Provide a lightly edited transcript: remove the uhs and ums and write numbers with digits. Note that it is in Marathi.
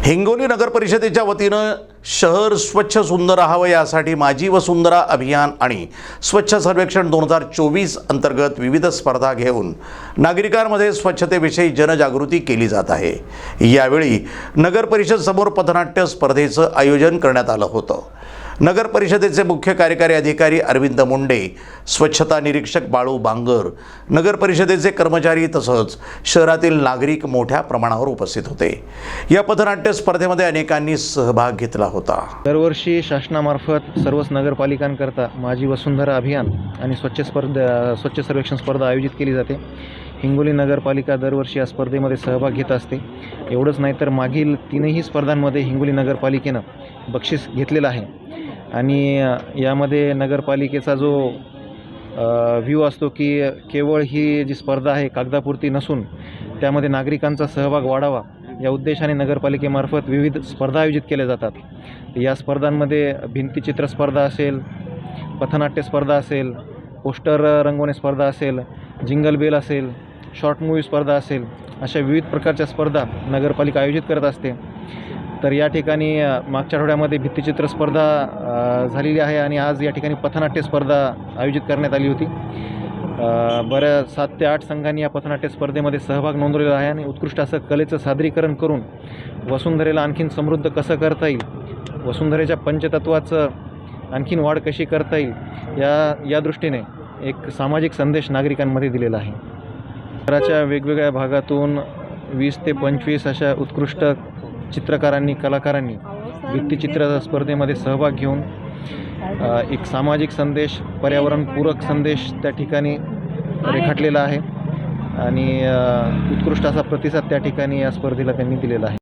हिंगोली नगर परिषदेच्या वतीनं शहर स्वच्छ सुंदर राहावं यासाठी माझी वसुंधरा अभियान आणि स्वच्छ सर्वेक्षण 2024 अंतर्गत विविध स्पर्धा घेऊन नागरिकांमध्ये स्वच्छतेविषयी जनजागृती केली जात आहे। यावेळी नगर परिषद समोर पथनाट्य स्पर्धेचं आयोजन करण्यात आलं होतं। नगर परिषदेचे मुख्य कार्यकारी अधिकारी अरविंद मुंडे, स्वच्छता निरीक्षक बाळू बांगर, नगर परिषदेचे कर्मचारी तसंच शहरातील नागरिक मोठ्या प्रमाणावर उपस्थित होते। या पथनाट्य स्पर्धेमध्ये अनेकांनी सहभाग घेतला होता। दरवर्षी शासनामार्फत सर्वच नगरपालिकांकरता माझी वसुंधरा अभियान आणि स्वच्छ सर्वेक्षण स्पर्धा आयोजित केली जाते। हिंगोली नगरपालिका दरवर्षी या स्पर्धेमध्ये सहभाग घेत असते। एवढंच नाही तर मागील तीनही स्पर्धांमध्ये हिंगोली नगरपालिकेनं बक्षीस घेतलेलं आहे आणि यामध्ये नगरपालिकेचा जो व्ह्यू असतो की केवळ ही जी स्पर्धा आहे कागदापुरती नसून त्यामध्ये नागरिकांचा सहभाग वाढावा या उद्देशाने नगरपालिकेमार्फत विविध स्पर्धा आयोजित केल्या जातात। या स्पर्धांमध्ये भिंतीचित्र स्पर्धा असेल, पथनाट्य स्पर्धा असेल, पोस्टर रंगवणे स्पर्धा असेल, जिंगल बेल असेल, शॉर्ट मूव्ही स्पर्धा असेल, अशा विविध प्रकारच्या स्पर्धा नगरपालिका आयोजित करत असते। तर या ठिकाणी मागच्या आठवड्यामध्ये भित्तिचित्र स्पर्धा झालेली आहे आणि आज या ठिकाणी पथनाट्य स्पर्धा आयोजित करण्यात आली होती। बऱ्या 7 ते 8 संघांनी या पथनाट्य स्पर्धेमध्ये सहभाग नोंदवलेला आहे आणि उत्कृष्ट असं कलेचं सादरीकरण करून वसुंधरेला आणखीन समृद्ध कसं करता येईल, वसुंधरेच्या पंचतत्वाचं आणखीन वाढ कशी करता येईल या दृष्टीने एक सामाजिक संदेश नागरिकांमध्ये दिलेला आहे। शहराच्या वेगवेगळ्या भागातून 20 ते 25 अशा उत्कृष्ट चित्रकारांनी, कलाकारांनी भित्तिचित्र स्पर्धेमध्ये सहभाग घेऊन एक सामाजिक संदेश, पर्यावरणपूरक संदेश त्या ठिकाणी रेखाटलेला आहे आणि उत्कृष्ट असा प्रतिसाद त्या ठिकाणी या स्पर्धेला त्यांनी दिलेला आहे।